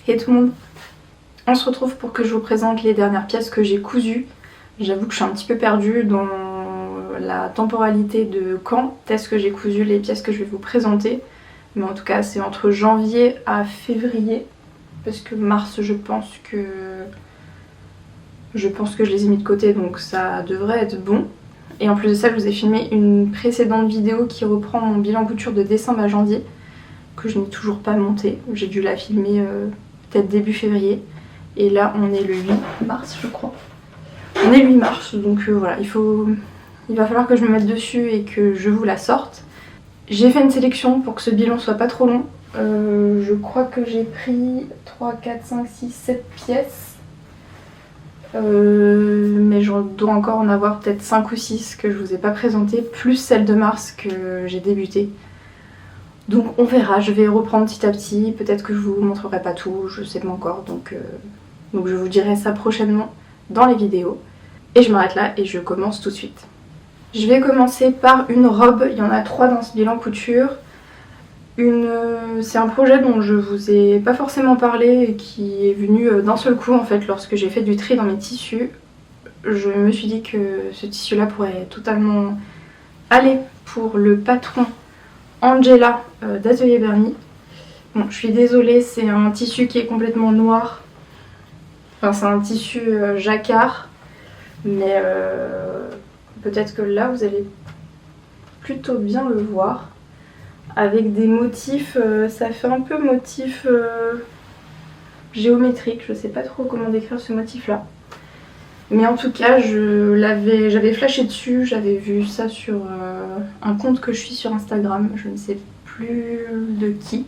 Et tout le monde, on se retrouve pour que je vous présente les dernières pièces que j'ai cousues. J'avoue que je suis un petit peu perdue dans la temporalité de quand est-ce que j'ai cousu les pièces que je vais vous présenter. Mais en tout cas c'est entre janvier à février, parce que mars je pense que je les ai mis de côté, donc ça devrait être bon. Et en plus de ça, je vous ai filmé une précédente vidéo qui reprend mon bilan couture de décembre à janvier, que je n'ai toujours pas monté. J'ai dû la filmer peut-être début février. Et là on est le 8 mars je crois. On est le 8 mars, donc voilà, il va falloir que je me mette dessus et que je vous la sorte. J'ai fait une sélection pour que ce bilan soit pas trop long. Je crois que j'ai pris 3, 4, 5, 6, 7 pièces. Mais je dois encore en avoir peut-être 5 ou 6 que je vous ai pas présentées, plus celle de mars que j'ai débuté. Donc on verra, je vais reprendre petit à petit, peut-être que je vous montrerai pas tout, je sais pas encore, donc je vous dirai ça prochainement dans les vidéos. Et je m'arrête là et je commence tout de suite. Je vais commencer par une robe, il y en a 3 dans ce bilan couture. C'est un projet dont je vous ai pas forcément parlé et qui est venu d'un seul coup en fait lorsque j'ai fait du tri dans mes tissus. Je me suis dit que ce tissu là pourrait totalement aller pour le patron Angela d'Atelier Bernie. Bon, je suis désolée, c'est un tissu qui est complètement noir. Enfin c'est un tissu jacquard, mais peut-être que là vous allez plutôt bien le voir. Avec des motifs, ça fait un peu motif géométrique, je sais pas trop comment décrire ce motif là. Mais en tout cas j'avais flashé dessus, j'avais vu ça sur un compte que je suis sur Instagram, je ne sais plus de qui.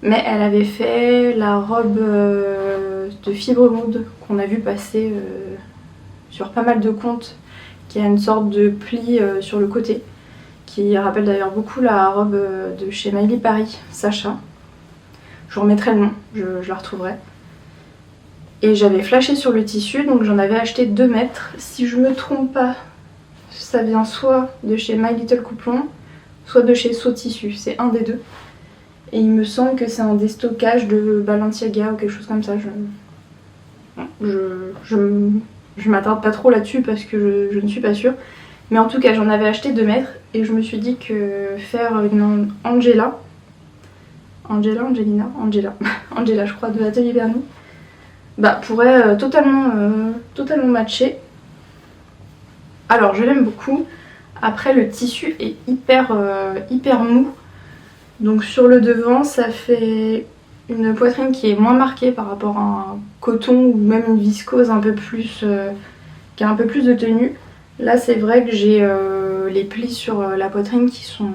Mais elle avait fait la robe de fibre moude qu'on a vu passer sur pas mal de comptes, qui a une sorte de pli sur le côté, qui rappelle d'ailleurs beaucoup la robe de chez Miley Paris, Sacha. Je vous remettrai le nom, je la retrouverai. Et j'avais flashé sur le tissu, donc j'en avais acheté 2 mètres. Si je me trompe pas, ça vient soit de chez My Little Couplon, soit de chez So Tissu, c'est un des deux. Et il me semble que c'est un déstockage de Balenciaga ou quelque chose comme ça. Je m'attarde pas trop là-dessus parce que je ne suis pas sûre. Mais en tout cas j'en avais acheté 2 mètres et je me suis dit que faire une Angela je crois, de l'Atelier Bernie, bah pourrait totalement matcher. Alors je l'aime beaucoup. Après le tissu est hyper mou. Donc sur le devant ça fait une poitrine qui est moins marquée par rapport à un coton ou même une viscose un peu plus qui a un peu plus de tenue. Là c'est vrai que j'ai les plis sur la poitrine qui sont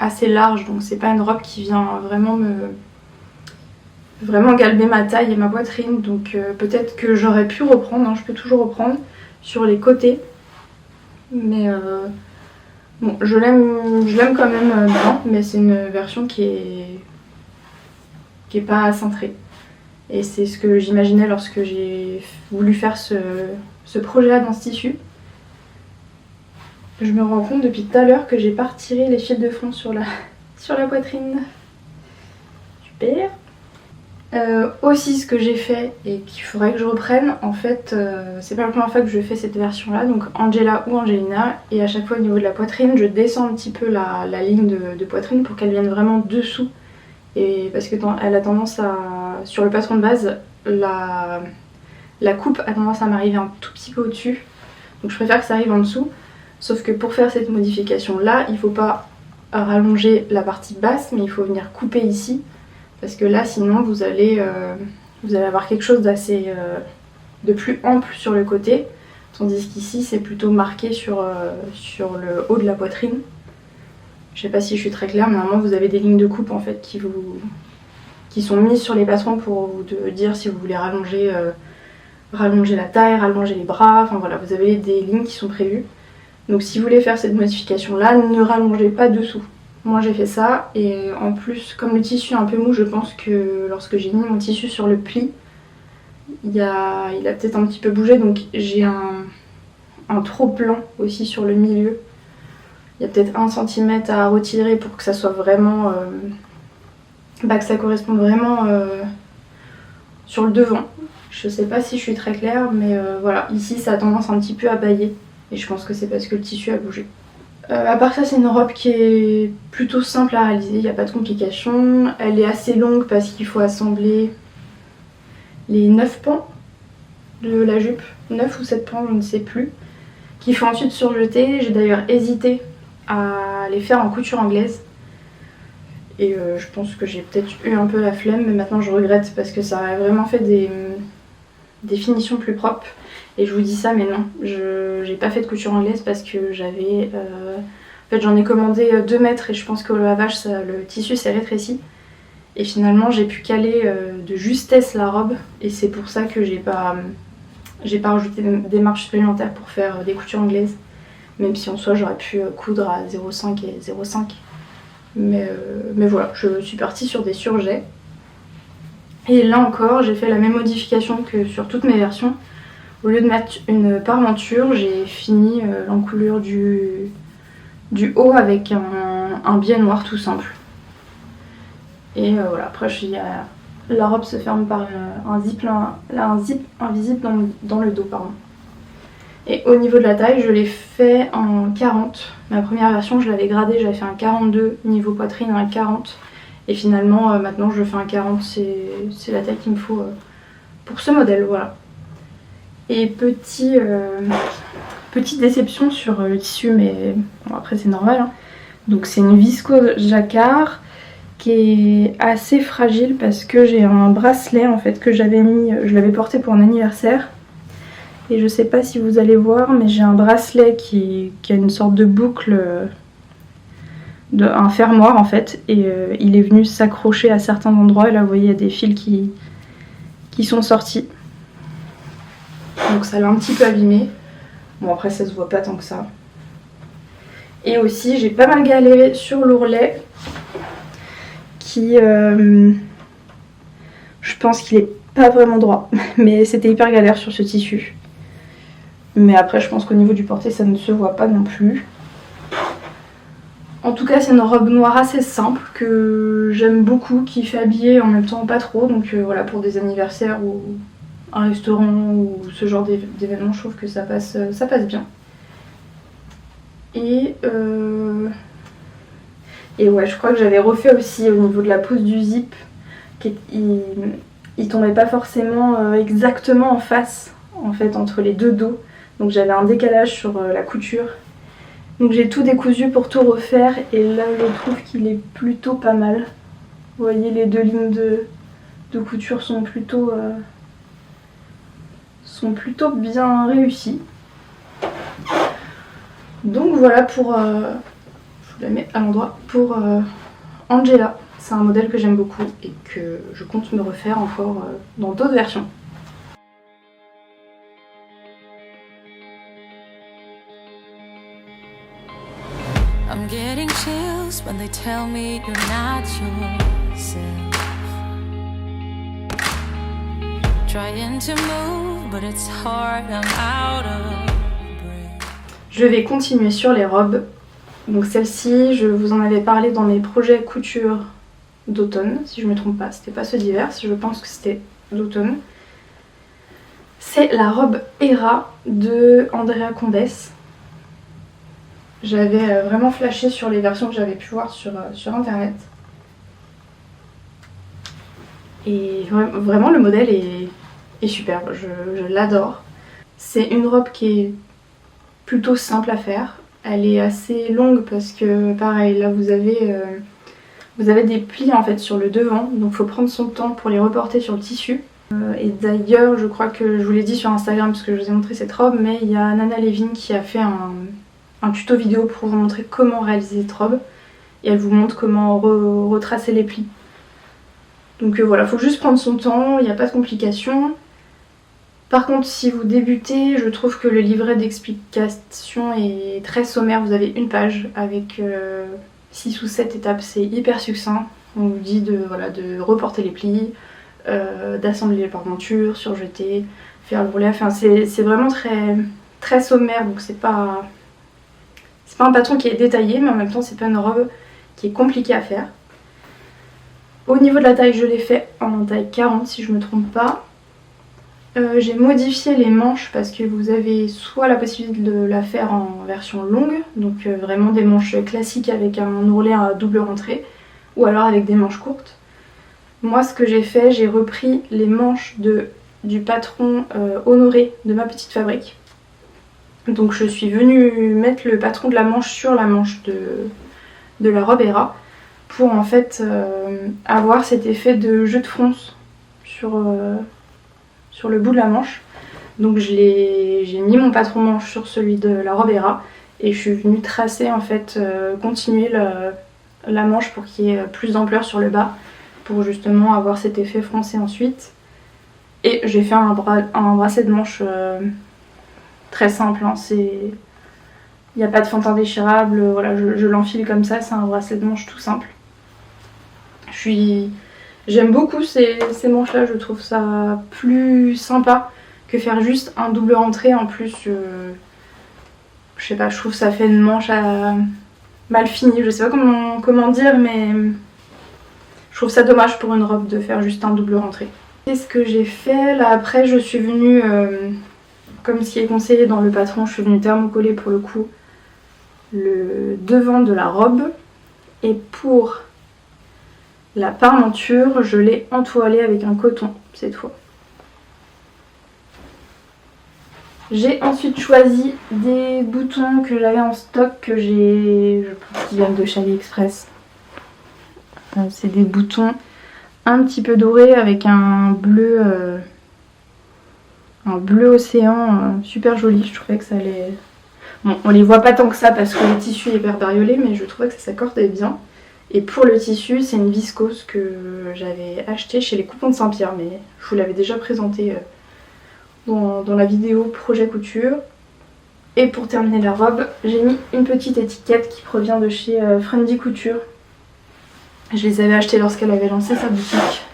assez larges, donc c'est pas une robe qui vient vraiment galber ma taille et ma poitrine, donc peut-être que j'aurais pu reprendre, hein, je peux toujours reprendre sur les côtés, mais bon, je l'aime quand même bien, mais c'est une version qui est pas cintrée. Et c'est ce que j'imaginais lorsque j'ai voulu faire ce projet là dans ce tissu. Je me rends compte depuis tout à l'heure que j'ai pas retiré les fils de fond sur la poitrine. Super. Aussi ce que j'ai fait et qu'il faudrait que je reprenne, en fait c'est pas la première fois que je fais cette version là, donc Angela ou Angelina, et à chaque fois au niveau de la poitrine je descends un petit peu la ligne de poitrine pour qu'elle vienne vraiment dessous, et parce que elle a tendance à, sur le patron de base, la coupe a tendance à m'arriver un tout petit peu au dessus, donc je préfère que ça arrive en dessous. Sauf que pour faire cette modification là, il faut pas rallonger la partie basse, mais il faut venir couper ici, parce que là sinon vous allez avoir quelque chose d'assez de plus ample sur le côté, tandis qu'ici c'est plutôt marqué sur le haut de la poitrine. Je sais pas si je suis très claire, mais normalement vous avez des lignes de coupe en fait qui sont mises sur les patrons pour vous dire si vous voulez rallonger la taille, rallonger les bras, enfin voilà, vous avez des lignes qui sont prévues. Donc si vous voulez faire cette modification là, ne rallongez pas dessous. Moi j'ai fait ça, et en plus comme le tissu est un peu mou, je pense que lorsque j'ai mis mon tissu sur le pli, il a peut-être un petit peu bougé, donc j'ai un trop blanc aussi sur le milieu. Il y a peut-être 1 cm à retirer pour que ça soit vraiment que ça corresponde vraiment sur le devant. Je sais pas si je suis très claire, mais voilà, ici ça a tendance un petit peu à bailler. Et je pense que c'est parce que le tissu a bougé. À part ça, c'est une robe qui est plutôt simple à réaliser, il n'y a pas de complications. Elle est assez longue parce qu'il faut assembler les 9 pans de la jupe, 9 ou 7 pans, je ne sais plus, qu'il faut ensuite surjeter. J'ai d'ailleurs hésité à les faire en couture anglaise. Et je pense que j'ai peut-être eu un peu la flemme, mais maintenant je regrette parce que ça aurait vraiment fait des finitions plus propres. Et je vous dis ça, mais non, j'ai pas fait de couture anglaise parce que j'avais... en fait, j'en ai commandé 2 mètres et je pense qu'au lavage, le tissu s'est rétréci. Et finalement, j'ai pu caler de justesse la robe. Et c'est pour ça que j'ai pas rajouté des marges supplémentaires pour faire des coutures anglaises. Même si en soi, j'aurais pu coudre à 0,5 et 0,5. Mais voilà, je suis partie sur des surjets. Et là encore, j'ai fait la même modification que sur toutes mes versions. Au lieu de mettre une parmenture, j'ai fini l'encoulure du haut avec un biais noir tout simple. Et voilà, après la robe se ferme par un zip invisible dans le dos. Pardon. Et au niveau de la taille, je l'ai fait en 40. Ma première version, je l'avais gradée, j'avais fait un 42, niveau poitrine un 40. Et finalement, maintenant je fais un 40, c'est la taille qu'il me faut pour ce modèle, voilà. Et petite déception sur le tissu, mais bon, après c'est normal. Hein. Donc c'est une viscose jacquard qui est assez fragile parce que j'ai un bracelet en fait que j'avais mis, je l'avais porté pour un anniversaire. Et je sais pas si vous allez voir, mais j'ai un bracelet qui a une sorte de boucle, un fermoir en fait. Et il est venu s'accrocher à certains endroits. Et là vous voyez il y a des fils qui sont sortis. Donc ça l'a un petit peu abîmé. Bon après ça se voit pas tant que ça. Et aussi j'ai pas mal galéré sur l'ourlet qui je pense qu'il est pas vraiment droit. Mais c'était hyper galère sur ce tissu. Mais après je pense qu'au niveau du porté ça ne se voit pas non plus. En tout cas c'est une robe noire assez simple que j'aime beaucoup, qui fait habiller en même temps pas trop. Donc voilà, pour des anniversaires ou un restaurant ou ce genre d'événement, je trouve que ça passe bien. Et ouais, je crois que j'avais refait aussi au niveau de la pose du zip, il tombait pas forcément exactement en face en fait entre les deux dos. Donc j'avais un décalage sur la couture. Donc j'ai tout décousu pour tout refaire et là je trouve qu'il est plutôt pas mal. Vous voyez, les 2 lignes de couture sont plutôt bien réussies. Donc voilà pour, je vous la mets à l'endroit, pour Angela. C'est un modèle que j'aime beaucoup et que je compte me refaire encore dans d'autres versions. I'm getting chills when they tell me you're not yourself. Trying to move, but it's hard, I'm out of breath. Je vais continuer sur les robes. Donc celle-ci, je vous en avais parlé dans mes projets couture d'automne, si je ne me trompe pas. C'était pas ceux d'hiver, je pense que c'était d'automne. C'est la robe Hera de Andrea Condès. J'avais vraiment flashé sur les versions que j'avais pu voir sur internet. Et vraiment le modèle est superbe, je l'adore. C'est une robe qui est plutôt simple à faire. Elle est assez longue parce que pareil, là vous avez des plis en fait sur le devant. Donc il faut prendre son temps pour les reporter sur le tissu. Et d'ailleurs je crois que je vous l'ai dit sur Instagram parce que je vous ai montré cette robe, mais il y a Nana Levin qui a fait un tuto vidéo pour vous montrer comment réaliser cette robe. Et elle vous montre comment retracer les plis. Donc voilà, faut juste prendre son temps, il n'y a pas de complications. Par contre, si vous débutez, je trouve que le livret d'explication est très sommaire. Vous avez une page avec 6 ou 7 étapes, c'est hyper succinct. On vous dit de reporter les plis, d'assembler les parmentures, surjeter, faire le roulet. Enfin, c'est vraiment très, très sommaire, donc c'est pas un patron qui est détaillé, mais en même temps c'est pas une robe qui est compliquée à faire. Au niveau de la taille, je l'ai fait en taille 40 si je me trompe pas. J'ai modifié les manches parce que vous avez soit la possibilité de la faire en version longue, donc vraiment des manches classiques avec un ourlet à double rentrée, ou alors avec des manches courtes. Moi ce que j'ai fait, j'ai repris les manches du patron Honoré de ma petite fabrique. Donc je suis venue mettre le patron de la manche sur la manche de la robe Hera pour en fait avoir cet effet de jeu de fronce sur le bout de la manche. Donc j'ai mis mon patron manche sur celui de la robe Hera et je suis venue tracer en fait, continuer la manche pour qu'il y ait plus d'ampleur sur le bas pour justement avoir cet effet froncé ensuite. Et j'ai fait un bracelet de manche très simple, hein, il n'y a pas de fente indéchirable, voilà, je l'enfile comme ça, c'est un bracelet de manche tout simple. J'aime beaucoup ces manches là, je trouve ça plus sympa que faire juste un double rentré. En plus je sais pas, je trouve que ça fait une manche mal finie, je sais pas comment dire, mais je trouve ça dommage pour une robe de faire juste un double rentré. Qu'est-ce que j'ai fait là après? Je suis venue, comme ce qui est conseillé dans le patron, je suis venue thermocoller pour le coup le devant de la robe, et pour la parmenture, je l'ai entoilée avec un coton cette fois. J'ai ensuite choisi des boutons que j'avais en stock, je pense qu'ils viennent de chez AliExpress. C'est des boutons un petit peu dorés avec un bleu océan super joli. Je trouvais que ça allait... Bon, on les voit pas tant que ça parce que le tissu est hyper bariolé, mais je trouvais que ça s'accordait bien. Et pour le tissu, c'est une viscose que j'avais acheté chez les Coupons de Saint-Pierre, mais je vous l'avais déjà présenté dans la vidéo projet couture. Et pour terminer la robe, j'ai mis une petite étiquette qui provient de chez Friendly Couture. Je les avais achetées lorsqu'elle avait lancé sa boutique.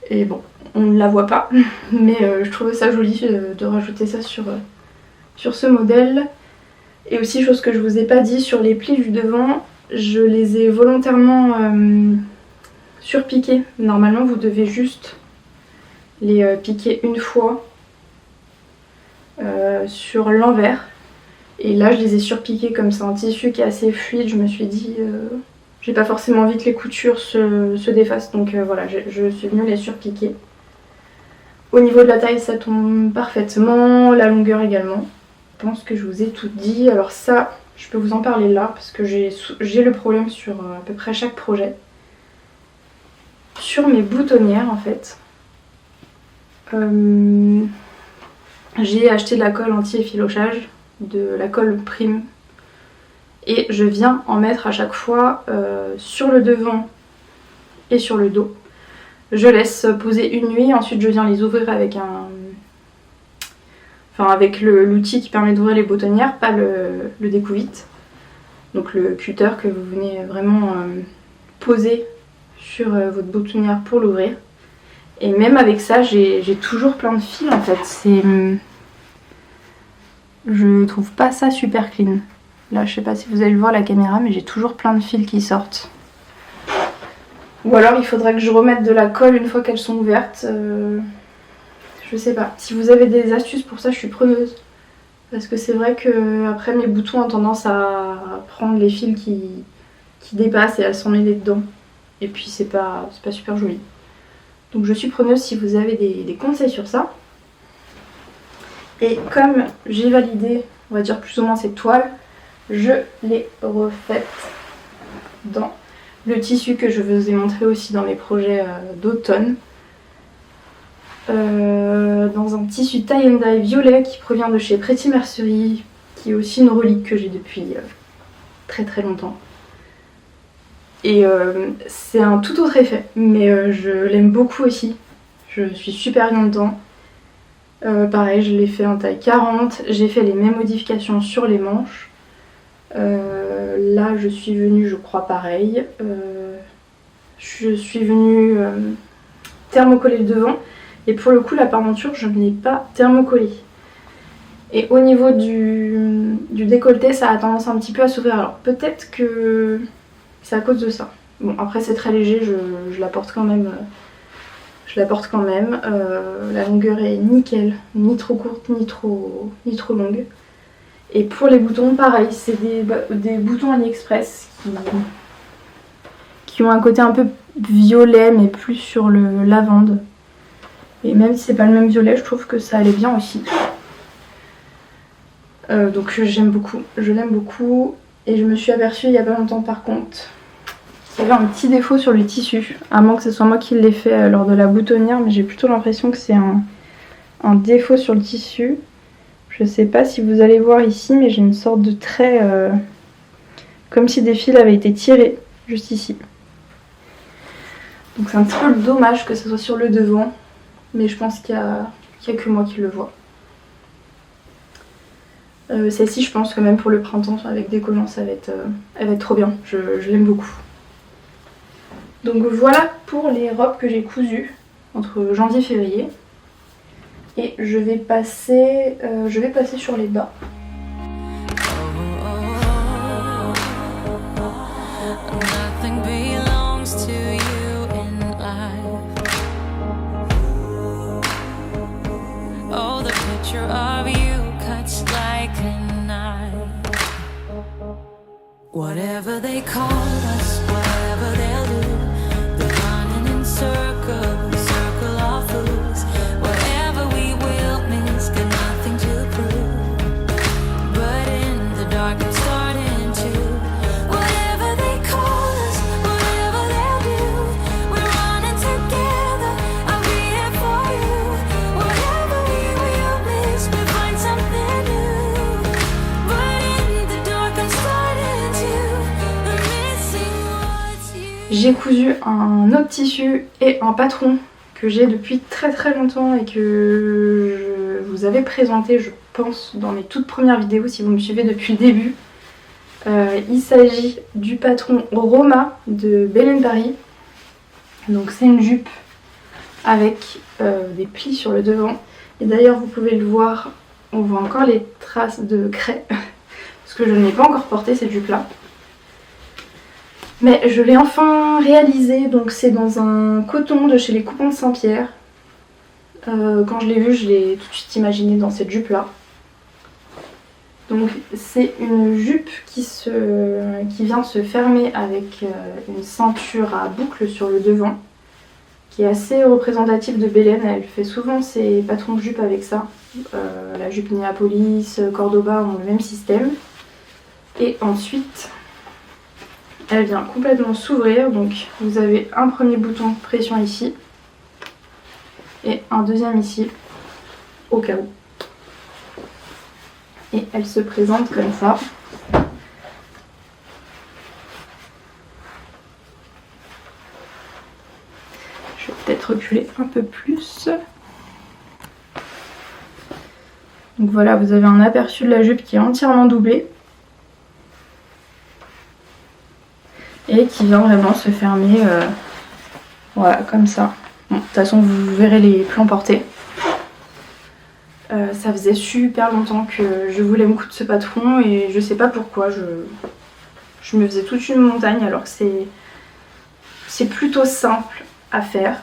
Et bon, on ne la voit pas, mais je trouvais ça joli de rajouter ça sur ce modèle. Et aussi, chose que je vous ai pas dit, sur les plis du devant, je les ai volontairement surpiqués. Normalement, vous devez juste les piquer une fois sur l'envers. Et là, je les ai surpiqués comme c'est un tissu qui est assez fluide. Je me suis dit, j'ai pas forcément envie que les coutures se défassent. Donc voilà, je suis venue les surpiquer. Au niveau de la taille, ça tombe parfaitement. La longueur également. Je pense que je vous ai tout dit. Alors ça, je peux vous en parler là parce que j'ai le problème sur à peu près chaque projet. Sur mes boutonnières en fait, j'ai acheté de la colle anti-effilochage, de la colle prime, et je viens en mettre à chaque fois sur le devant et sur le dos. Je laisse poser une nuit, ensuite je viens les ouvrir avec avec l'outil qui permet d'ouvrir les boutonnières, pas le découvite. Donc le cutter que vous venez vraiment poser sur votre boutonnière pour l'ouvrir. Et même avec ça, j'ai toujours plein de fils en fait. Je trouve pas ça super clean. Là, je sais pas si vous allez le voir à la caméra, mais j'ai toujours plein de fils qui sortent. Ou alors il faudrait que je remette de la colle une fois qu'elles sont ouvertes. Je sais pas. Si vous avez des astuces pour ça, je suis preneuse. Parce que c'est vrai que après mes boutons ont tendance à prendre les fils qui dépassent et à s'en mêler dedans. Et puis c'est pas super joli. Donc je suis preneuse si vous avez des conseils sur ça. Et comme j'ai validé, on va dire plus ou moins cette toile, je l'ai refaite dans le tissu que je vous ai montré aussi dans mes projets d'automne. Dans un tissu tie and dye violet qui provient de chez Pretty Mercery, qui est aussi une relique que j'ai depuis très très longtemps. Et c'est un tout autre effet, mais je l'aime beaucoup aussi. Je suis super bien dedans. Pareil, je l'ai fait en taille 40, j'ai fait les mêmes modifications sur les manches. Là je suis venue, je crois pareil. Je suis venue thermocoller le devant. Et pour le coup, la parmenture, je ne l'ai pas thermocollée. Et au niveau du décolleté, ça a tendance un petit peu à s'ouvrir. Alors peut-être que c'est à cause de ça. Bon après c'est très léger, je la porte quand même. La longueur est nickel, ni trop courte ni trop longue. Et pour les boutons, pareil, c'est des boutons AliExpress qui ont un côté un peu violet mais plus sur le lavande. Et même si c'est pas le même violet, je trouve que ça allait bien aussi. Donc j'aime beaucoup, je l'aime beaucoup. Et je me suis aperçue il y a pas longtemps par contre qu'il y avait un petit défaut sur le tissu. À moins que ce soit moi qui l'ai fait lors de la boutonnière, mais j'ai plutôt l'impression que c'est un défaut sur le tissu. Je sais pas si vous allez voir ici, mais j'ai une sorte de trait comme si des fils avaient été tirés juste ici. Donc c'est un petit peu dommage que ce soit sur le devant, mais je pense qu'il y a que moi qui le vois. Celle-ci, je pense que même pour le printemps avec des collants, elle va être trop bien. Je l'aime beaucoup. Donc voilà pour les robes que j'ai cousues entre janvier et février. Et je vais passer sur les bas. Whatever they call us, whatever they'll do, they're running in circles, circle of fools. Whatever we will miss, got nothing to prove. But in the dark I'm starting to. Whatever they call us, whatever they'll do, we're running together, I'll be here for you. Whatever we will miss, we'll find something new. But in the dark I'm starting to. J'ai cousu un autre tissu et un patron que j'ai depuis très longtemps et que je vous avais présenté, je pense, dans mes toutes premières vidéos si vous me suivez depuis le début. Il s'agit du patron Roma de Belen Paris. Donc c'est une jupe avec des plis sur le devant. Et d'ailleurs vous pouvez le voir, on voit encore les traces de craie parce que je ne l'ai pas encore porté cette jupe là. Mais je l'ai enfin réalisé, donc c'est dans un coton de chez les Coupons de Saint-Pierre. Quand je l'ai vu, je l'ai tout de suite imaginé dans cette jupe là. Donc c'est une jupe qui vient se fermer avec une ceinture à boucle sur le devant, qui est assez représentative de Belen. Elle fait souvent ses patrons de jupe avec ça. La jupe Néapolis, Cordoba ont le même système. Et ensuite, elle vient complètement s'ouvrir, donc vous avez un premier bouton pression ici et un deuxième ici au cas où. Et elle se présente comme ça. Je vais peut-être reculer un peu plus. Donc voilà, vous avez un aperçu de la jupe qui est entièrement doublée. Et qui vient vraiment se fermer voilà, comme ça. Bon, de toute façon vous verrez les plans portés. Ça faisait super longtemps que je voulais me coudre ce patron et je sais pas pourquoi je me faisais toute une montagne alors que c'est plutôt simple à faire.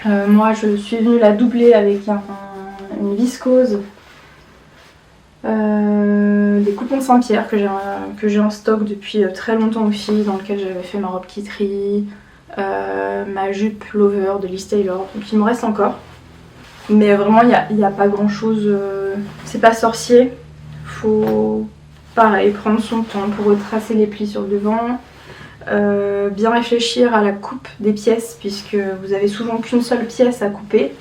Moi je suis venue la doubler avec une viscose. Des Coupons de Saint-Pierre que j'ai en stock depuis très longtemps aussi, dans lequel j'avais fait ma robe Kittery, ma jupe Lover de Liz Taylor, donc il me reste encore. Mais vraiment il n'y a pas grand chose, c'est pas sorcier, faut pareil prendre son temps pour retracer les plis sur le devant, bien réfléchir à la coupe des pièces puisque vous avez souvent qu'une seule pièce à couper.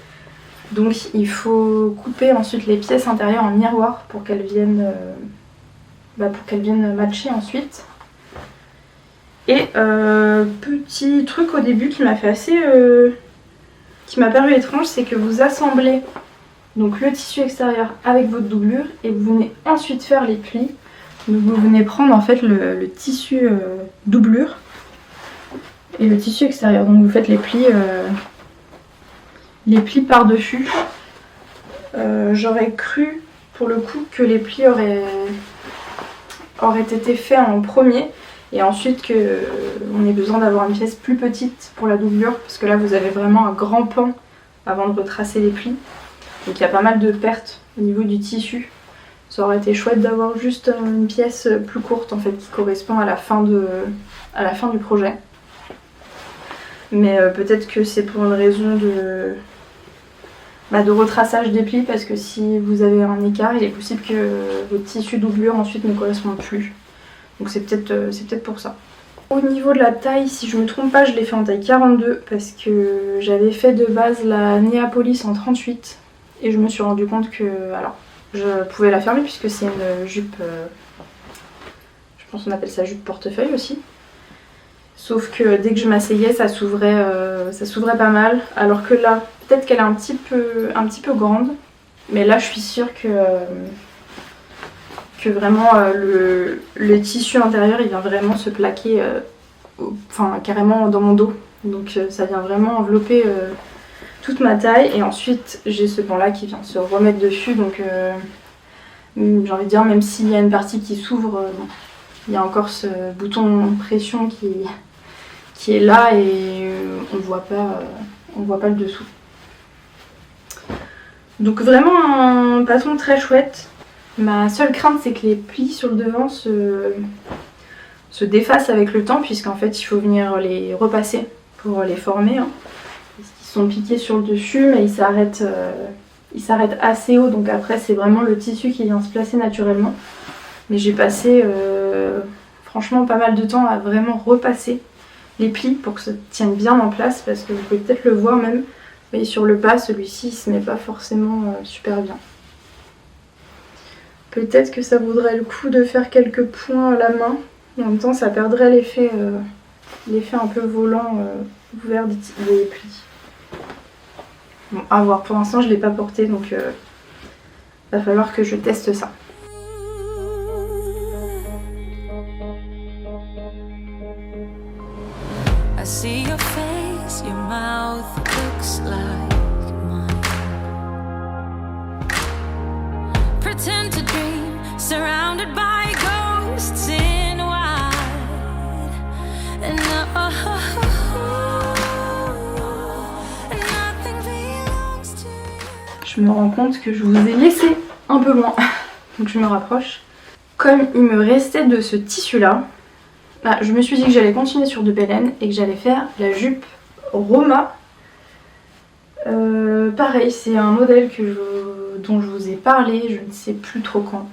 Donc il faut couper ensuite les pièces intérieures en miroir pour qu'elles viennent matcher ensuite. Et petit truc au début qui m'a fait qui m'a paru étrange, c'est que vous assemblez donc le tissu extérieur avec votre doublure et vous venez ensuite faire les plis. Donc vous venez prendre en fait le tissu doublure et le tissu extérieur. Donc vous faites les plis par-dessus. J'aurais cru pour le coup que les plis auraient été faits en premier et ensuite que on ait besoin d'avoir une pièce plus petite pour la doublure, parce que là vous avez vraiment un grand pan avant de retracer les plis. Donc il y a pas mal de pertes au niveau du tissu. Ça aurait été chouette d'avoir juste une pièce plus courte en fait qui correspond à la fin du projet. Mais peut-être que c'est pour une raison de retraçage des plis, parce que si vous avez un écart, il est possible que votre tissu doublure ensuite ne corresponde plus. Donc c'est peut-être pour ça. Au niveau de la taille, si je me trompe pas, je l'ai fait en taille 42 parce que j'avais fait de base la Néapolis en 38 et je me suis rendu compte que je pouvais la fermer puisque c'est une jupe, je pense qu'on appelle ça jupe portefeuille aussi. Sauf que dès que je m'asseyais, ça s'ouvrait pas mal. Alors que là, peut-être qu'elle est un petit peu grande, mais là je suis sûre que vraiment le tissu intérieur il vient vraiment se plaquer carrément dans mon dos. Donc ça vient vraiment envelopper toute ma taille. Et ensuite j'ai ce pan là qui vient se remettre dessus. Donc j'ai envie de dire, même s'il y a une partie qui s'ouvre, il y a encore ce bouton pression qui est là et on ne voit pas le dessous. Donc vraiment un patron très chouette. Ma seule crainte c'est que les plis sur le devant se défacent avec le temps, puisqu'en fait il faut venir les repasser pour les former. Ils sont piqués sur le dessus mais ils s'arrêtent assez haut, donc après c'est vraiment le tissu qui vient se placer naturellement. Mais j'ai passé franchement pas mal de temps à vraiment repasser les plis pour que ça tienne bien en place, parce que vous pouvez peut-être le voir même, vous voyez sur le bas celui-ci il se met pas forcément super bien. Peut-être que ça vaudrait le coup de faire quelques points à la main. En même temps, ça perdrait l'effet un peu volant ouvert des plis. Bon, à voir. Pour l'instant, je ne l'ai pas porté, donc va falloir que je teste ça. I see your face, your mouth looks like mine. Pretend to dream, surrounded by ghosts in white. And nothing belongs to you. Je me rends compte que je vous ai laissé un peu loin, donc je me rapproche. Comme il me restait de ce tissu là, je me suis dit que j'allais continuer sur de belle laine et que j'allais faire la jupe Roma. Pareil, c'est un modèle dont je vous ai parlé, je ne sais plus trop quand,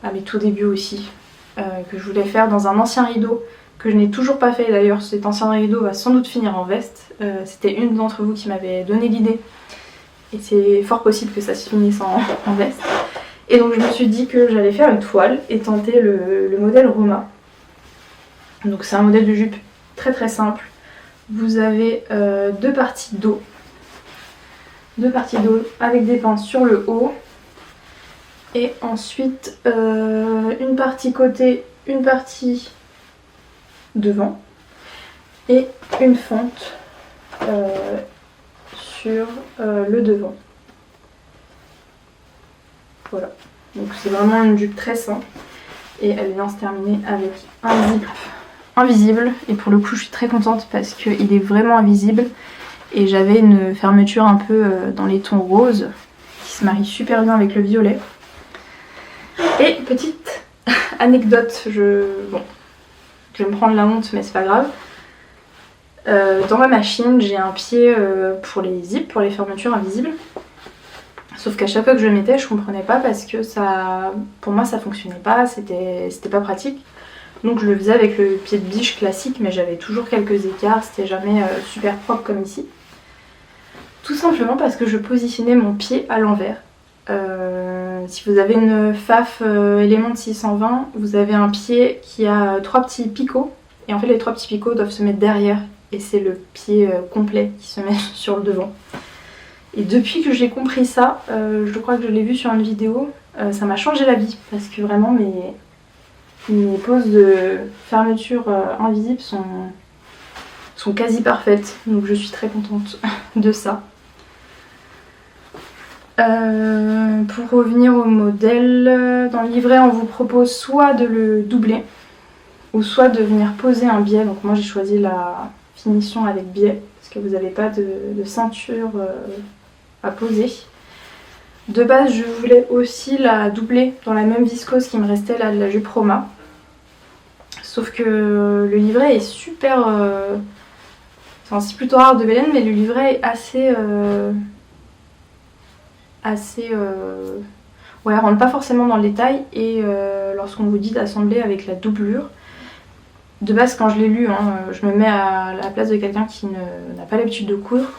à mes tout débuts aussi, que je voulais faire dans un ancien rideau que je n'ai toujours pas fait. D'ailleurs cet ancien rideau va sans doute finir en veste. C'était une d'entre vous qui m'avait donné l'idée et c'est fort possible que ça se finisse en veste. Et donc je me suis dit que j'allais faire une toile et tenter le modèle Roma. Donc c'est un modèle de jupe très très simple. Vous avez deux parties dos avec des pans sur le haut, et ensuite une partie côté, une partie devant et une fente sur le devant. Voilà, donc c'est vraiment une jupe très simple et elle vient se terminer avec un zip invisible, et pour le coup je suis très contente parce qu'il est vraiment invisible et j'avais une fermeture un peu dans les tons roses qui se marie super bien avec le violet. Et petite anecdote, je vais me prendre la honte mais c'est pas grave, dans ma machine j'ai un pied pour les zips, pour les fermetures invisibles, sauf qu'à chaque fois que je le mettais je comprenais pas parce que pour moi ça fonctionnait pas, c'était pas pratique. Donc je le faisais avec le pied de biche classique, mais j'avais toujours quelques écarts, c'était jamais super propre comme ici. Tout simplement parce que je positionnais mon pied à l'envers. Si vous avez une Pfaff Element 620, vous avez un pied qui a 3 petits picots, et en fait les 3 petits picots doivent se mettre derrière, et c'est le pied complet qui se met sur le devant. Et depuis que j'ai compris ça, je crois que je l'ai vu sur une vidéo, ça m'a changé la vie, parce que vraiment mes poses de fermeture invisible sont quasi parfaites, donc je suis très contente de ça. Pour revenir au modèle, dans le livret on vous propose soit de le doubler ou soit de venir poser un biais. Donc moi j'ai choisi la finition avec biais parce que vous n'avez pas de ceinture à poser. De base je voulais aussi la doubler dans la même viscose qui me restait là de la jupe Roma. Sauf que le livret est super... c'est plutôt rare de Belen, mais le livret est assez... ouais, rentre pas forcément dans le détail. Et lorsqu'on vous dit d'assembler avec la doublure, de base quand je l'ai lu, hein, je me mets à la place de quelqu'un qui n'a pas l'habitude de coudre.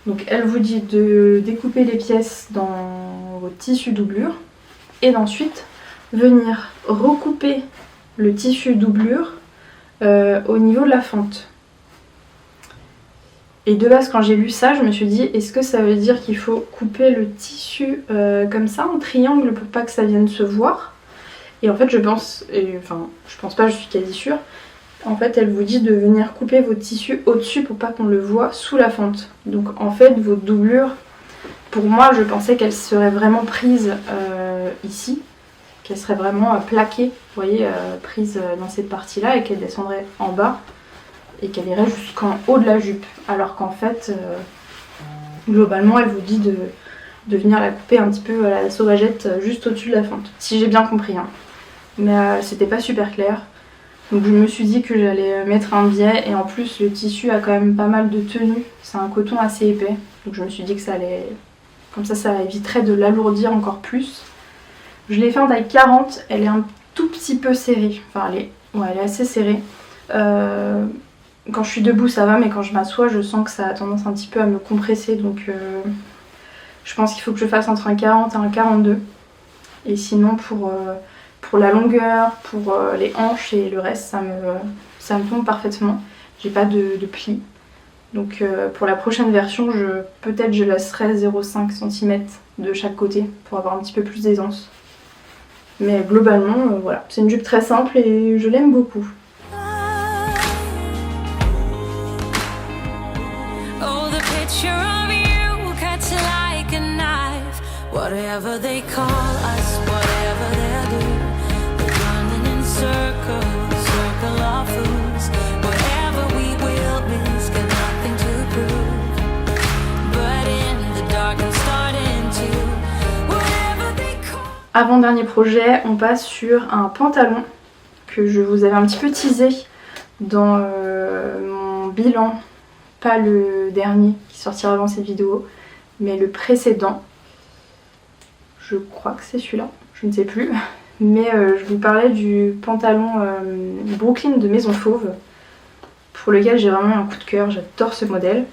Donc elle vous dit de découper les pièces dans votre tissu doublure et d'ensuite venir recouper le tissu doublure au niveau de la fente. Et de base quand j'ai lu ça, je me suis dit est-ce que ça veut dire qu'il faut couper le tissu comme ça en triangle pour pas que ça vienne se voir? Et en fait je pense pas, je suis quasi sûre. En fait elle vous dit de venir couper votre tissu au-dessus pour pas qu'on le voit sous la fente. Donc en fait votre doublure, pour moi je pensais qu'elle serait vraiment prise ici, qu'elle serait vraiment plaquée, vous voyez, prise dans cette partie là et qu'elle descendrait en bas et qu'elle irait jusqu'en haut de la jupe. Alors qu'en fait globalement elle vous dit de venir la couper un petit peu à la sauvagette juste au-dessus de la fente, si j'ai bien compris hein. Mais c'était pas super clair. Donc je me suis dit que j'allais mettre un biais et en plus le tissu a quand même pas mal de tenue, c'est un coton assez épais. Donc je me suis dit que ça allait, comme ça éviterait de l'alourdir encore plus. Je l'ai fait en taille 40, elle est un tout petit peu serrée, enfin elle est assez serrée. Quand je suis debout ça va, mais quand je m'assois je sens que ça a tendance un petit peu à me compresser. Donc je pense qu'il faut que je fasse entre un 40 et un 42. Et sinon pour la longueur, pour les hanches et le reste, ça me tombe parfaitement. J'ai pas de plis. Donc pour la prochaine version, peut-être je laisserai 0,5 cm de chaque côté pour avoir un petit peu plus d'aisance. Mais globalement, voilà, c'est une jupe très simple et je l'aime beaucoup. Whatever they call us, whatever they'll do, they're running in circles, circle of fools. Whatever we will miss, got nothing to prove. But in the dark I'm starting to, whatever they call. Avant-dernier projet, on passe sur un pantalon que je vous avais un petit peu teasé dans mon bilan, pas le dernier qui sortira avant cette vidéo, mais le précédent. Je crois que c'est celui-là, je ne sais plus. Mais je vous parlais du pantalon Brooklyn de Maison Fauve, pour lequel j'ai vraiment un coup de cœur, j'adore ce modèle.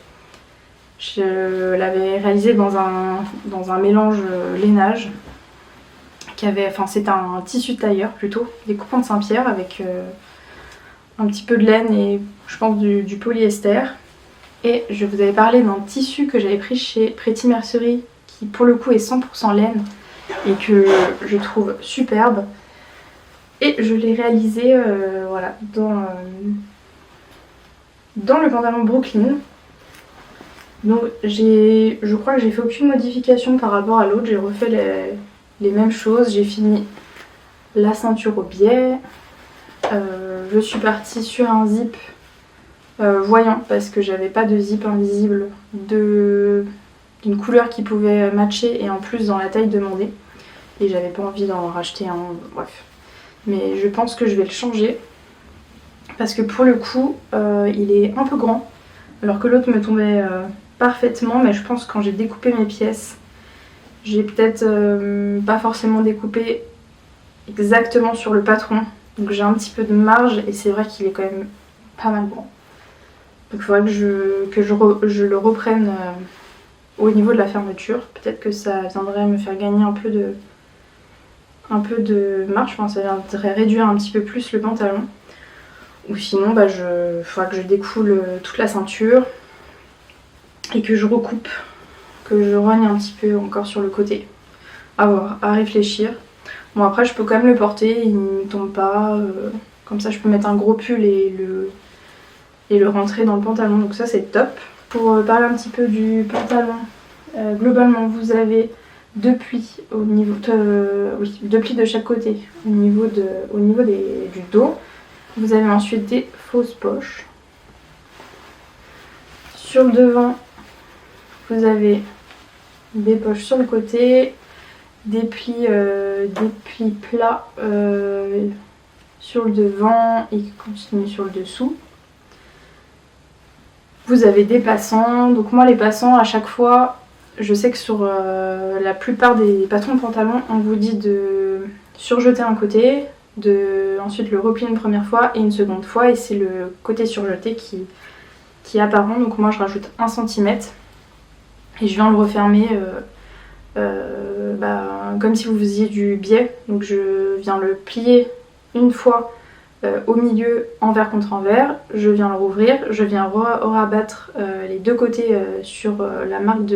Je l'avais réalisé dans un mélange lainage, c'était un tissu de tailleur plutôt, des coupons de Saint-Pierre avec un petit peu de laine et je pense du polyester. Et je vous avais parlé d'un tissu que j'avais pris chez Pretty Mercerie qui pour le coup est 100% laine et que je trouve superbe. Et je l'ai réalisé voilà, dans le pantalon Brooklyn. Donc je crois que j'ai fait aucune modification par rapport à l'autre, j'ai refait les mêmes choses. J'ai fini la ceinture au biais, je suis partie sur un zip voyant parce que j'avais pas de zip invisible d'une couleur qui pouvait matcher et en plus dans la taille demandée, et j'avais pas envie d'en racheter un, bref. Mais je pense que je vais le changer parce que pour le coup il est un peu grand alors que l'autre me tombait parfaitement, mais je pense que quand j'ai découpé mes pièces j'ai peut-être pas forcément découpé exactement sur le patron, donc j'ai un petit peu de marge et c'est vrai qu'il est quand même pas mal grand. Donc il faudrait que je le reprenne au niveau de la fermeture. Peut-être que ça viendrait me faire gagner un peu de marge, enfin, ça viendrait réduire un petit peu plus le pantalon. Ou sinon il faudra que je découle toute la ceinture et que je recoupe, que je rogne un petit peu encore sur le côté. À voir, à réfléchir. Bon après je peux quand même le porter, il ne tombe pas, comme ça je peux mettre un gros pull et le rentrer dans le pantalon, donc ça c'est top. Pour parler un petit peu du pantalon, globalement vous avez deux plis au niveau deux plis de chaque côté au niveau du dos. Vous avez ensuite des fausses poches. Sur le devant, vous avez des poches sur le côté, des plis plats sur le devant et qui continuent sur le dessous. Vous avez des passants. Donc moi les passants, à chaque fois, je sais que sur la plupart des patrons de pantalons, on vous dit de surjeter un côté, de ensuite le replier une première fois et une seconde fois, et c'est le côté surjeté qui est apparent. Donc moi je rajoute 1 cm et je viens le refermer comme si vous faisiez du biais. Donc je viens le plier une fois au milieu, envers contre envers, je viens le rouvrir, je viens rabattre les deux côtés sur la marque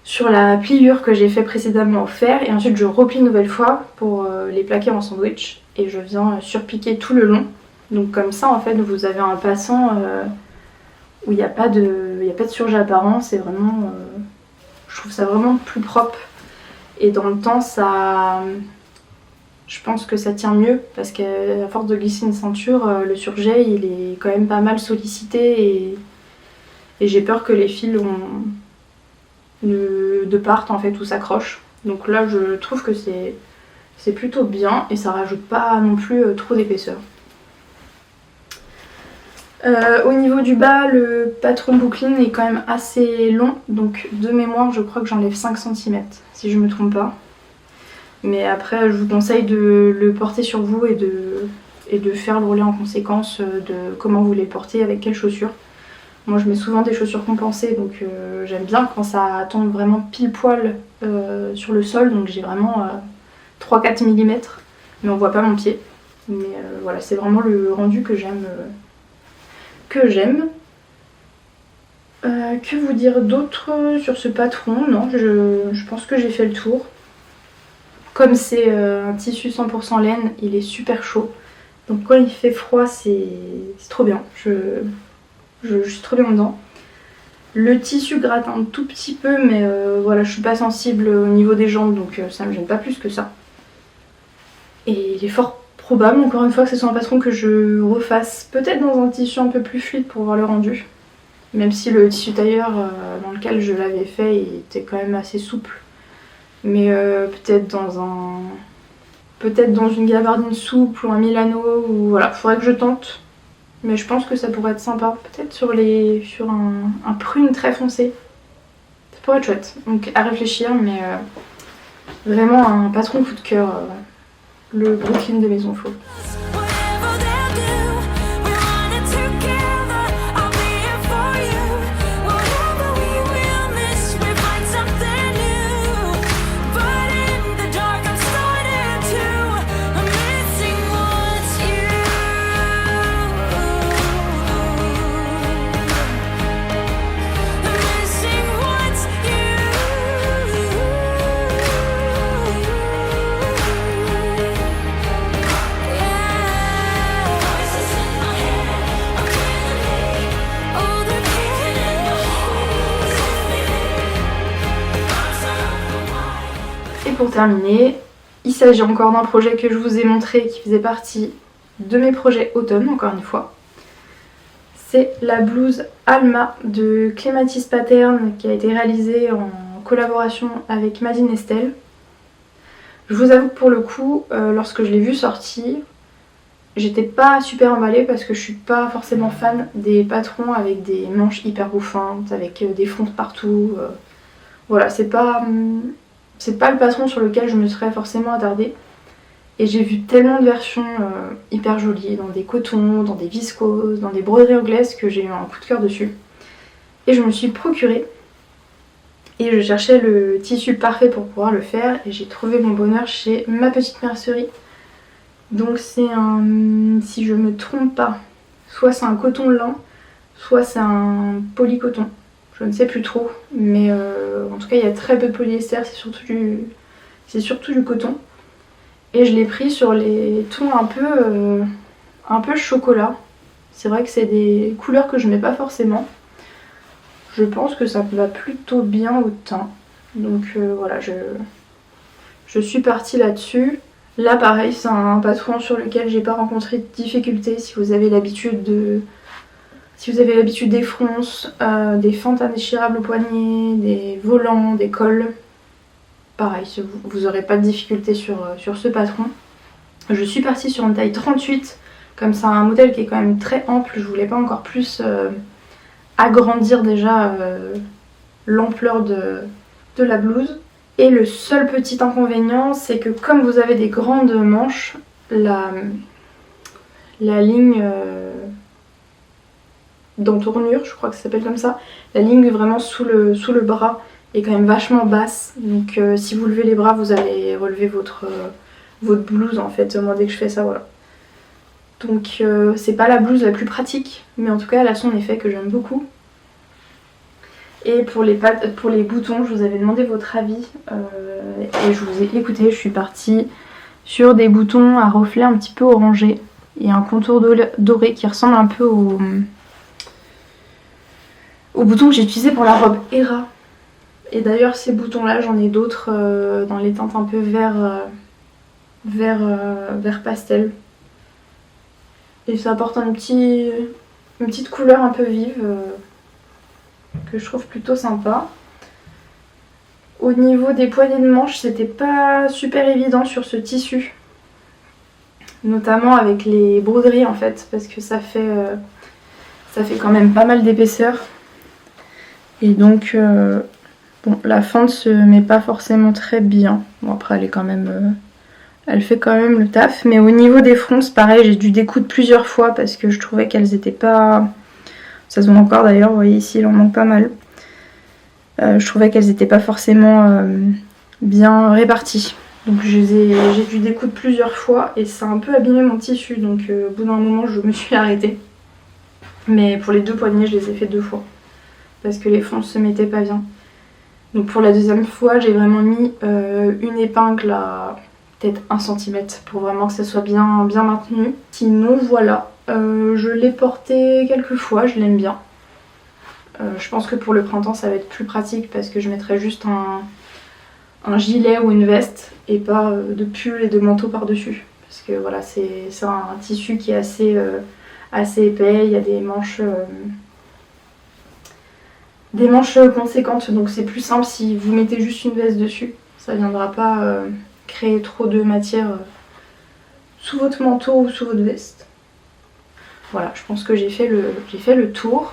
sur la pliure que j'ai fait précédemment au fer, et ensuite je replie une nouvelle fois pour les plaquer en sandwich et je viens surpiquer tout le long. Donc comme ça en fait vous avez un passant où il n'y a pas de surjet apparent. C'est vraiment je trouve ça vraiment plus propre, et dans le temps ça, je pense que ça tient mieux parce qu'à force de glisser une ceinture, le surjet il est quand même pas mal sollicité et j'ai peur que les fils de partent en fait ou s'accrochent. Donc là je trouve que c'est plutôt bien et ça rajoute pas non plus trop d'épaisseur. Au niveau du bas, le patron boucline est quand même assez long, donc de mémoire je crois que j'enlève 5 cm si je me trompe pas. Mais après je vous conseille de le porter sur vous et de faire le rouler en conséquence de comment vous les portez, avec quelles chaussures. Moi je mets souvent des chaussures compensées, donc j'aime bien quand ça tombe vraiment pile poil sur le sol, donc j'ai vraiment 3-4 mm, mais on voit pas mon pied. Mais voilà, c'est vraiment le rendu que j'aime. Que vous dire d'autre sur ce patron? Non, je pense que j'ai fait le tour. Comme c'est un tissu 100% laine, il est super chaud. Donc quand il fait froid, c'est trop bien. Je suis trop bien dedans. Le tissu gratte un tout petit peu, mais voilà, je suis pas sensible au niveau des jambes, donc ça me gêne pas plus que ça. Et il est fort probable, encore une fois, que ce soit un patron que je refasse peut-être dans un tissu un peu plus fluide pour voir le rendu. Même si le tissu tailleur dans lequel je l'avais fait, il était quand même assez souple. Mais peut-être dans une gabardine souple ou un Milano, ou voilà, faudrait que je tente. Mais je pense que ça pourrait être sympa, peut-être sur un prune très foncé. Ça pourrait être chouette, donc à réfléchir, mais vraiment un patron coup de cœur, le Brooklyn de Maison Faux. Pour terminer, il s'agit encore d'un projet que je vous ai montré qui faisait partie de mes projets automne, encore une fois. C'est la blouse Alma de Clematis Pattern qui a été réalisée en collaboration avec Madine Estelle. Je vous avoue que pour le coup, lorsque je l'ai vue sortir, j'étais pas super emballée parce que je suis pas forcément fan des patrons avec des manches hyper bouffantes, avec des fontes partout. Voilà, c'est pas le patron sur lequel je me serais forcément attardée. Et j'ai vu tellement de versions hyper jolies, dans des cotons, dans des viscoses, dans des broderies anglaises, que j'ai eu un coup de cœur dessus. Et je me suis procurée. Et je cherchais le tissu parfait pour pouvoir le faire. Et j'ai trouvé mon bonheur chez Ma Petite Mercerie. Donc c'est un, si je me trompe pas, soit c'est un coton lin, soit c'est un polycoton. Je ne sais plus trop, mais en tout cas il y a très peu de polyester, c'est surtout du coton. Et je l'ai pris sur les tons un peu chocolat. C'est vrai que c'est des couleurs que je mets pas forcément. Je pense que ça va plutôt bien au teint. Donc voilà, je suis partie là-dessus. Là pareil, c'est un patron sur lequel j'ai pas rencontré de difficultés. Si vous avez l'habitude des fronces, des fentes indéchirables au poignet, des volants, des cols, pareil, vous aurez pas de difficultés sur ce patron. Je suis partie sur une taille 38, comme c'est un modèle qui est quand même très ample, je voulais pas encore plus agrandir déjà l'ampleur de la blouse. Et le seul petit inconvénient, c'est que comme vous avez des grandes manches, la ligne d'entournure, je crois que ça s'appelle comme ça, la ligne vraiment sous le bras est quand même vachement basse. Donc si vous levez les bras, vous allez relever votre blouse en fait, moi dès que je fais ça, voilà. Donc c'est pas la blouse la plus pratique, mais en tout cas elle a son effet que j'aime beaucoup. Et pour les boutons, je vous avais demandé votre avis et je vous ai écouté. Je suis partie sur des boutons à reflet un petit peu orangé et un contour doré qui ressemble un peu au bouton que j'ai utilisé pour la robe Hera. Et d'ailleurs ces boutons là, j'en ai d'autres dans les teintes un peu vert pastel. Et ça apporte une petite couleur un peu vive. Que je trouve plutôt sympa. Au niveau des poignées de manche, c'était pas super évident sur ce tissu, notamment avec les broderies en fait, parce que ça fait quand même pas mal d'épaisseur. Et donc bon, la fente se met pas forcément très bien. Bon après elle est quand même elle fait quand même le taf, mais au niveau des fronces pareil, j'ai dû découdre plusieurs fois parce que je trouvais qu'elles étaient pas... Ça se voit encore d'ailleurs, vous voyez ici il en manque pas mal. Je trouvais qu'elles n'étaient pas forcément bien réparties. Donc j'ai dû découdre plusieurs fois et ça a un peu abîmé mon tissu. Donc au bout d'un moment je me suis arrêtée. Mais pour les deux poignets je les ai fait 2 fois. Parce que les fronces se mettaient pas bien. Donc pour la deuxième fois j'ai vraiment mis une épingle à peut-être 1 cm pour vraiment que ça soit bien maintenu. Sinon voilà. Je l'ai porté quelques fois, je l'aime bien. Je pense que pour le printemps ça va être plus pratique parce que je mettrai juste un gilet ou une veste et pas de pull et de manteau par dessus. Parce que voilà, c'est un tissu qui est assez épais, il y a des manches conséquentes, donc c'est plus simple si vous mettez juste une veste dessus. Ça viendra pas créer trop de matière sous votre manteau ou sous votre veste. Voilà, je pense que j'ai fait le tour.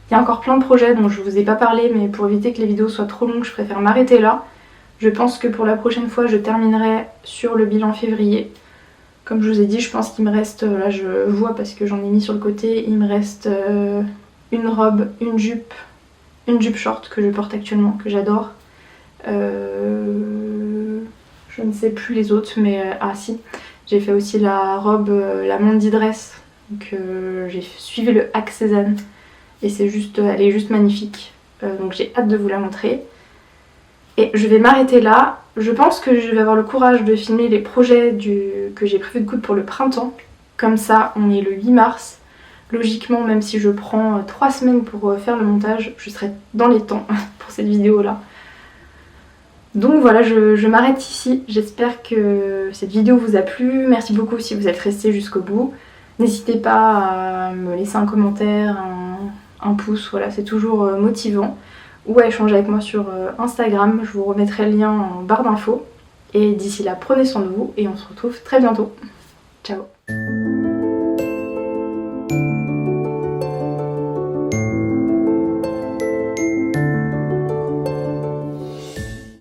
Il y a encore plein de projets dont je vous ai pas parlé, mais pour éviter que les vidéos soient trop longues, je préfère m'arrêter là. Je pense que pour la prochaine fois, je terminerai sur le bilan février. Comme je vous ai dit, je pense qu'il me reste, là je vois parce que j'en ai mis sur le côté, il me reste une robe, une jupe short que je porte actuellement, que j'adore. Je ne sais plus les autres, mais ah si, j'ai fait aussi la robe, la Mondi Dress, donc j'ai suivi le hack Cézanne. Et elle est juste magnifique. Donc j'ai hâte de vous la montrer. Et je vais m'arrêter là. Je pense que je vais avoir le courage de filmer les projets que j'ai prévu de coudre pour le printemps. Comme ça, on est le 8 mars. Logiquement, même si je prends 3 semaines pour faire le montage, je serai dans les temps pour cette vidéo là. Donc voilà, je m'arrête ici. J'espère que cette vidéo vous a plu. Merci beaucoup si vous êtes restés jusqu'au bout. N'hésitez pas à me laisser un commentaire, un pouce, voilà, c'est toujours motivant. Ou à échanger avec moi sur Instagram, je vous remettrai le lien en barre d'infos. Et d'ici là, prenez soin de vous et on se retrouve très bientôt. Ciao!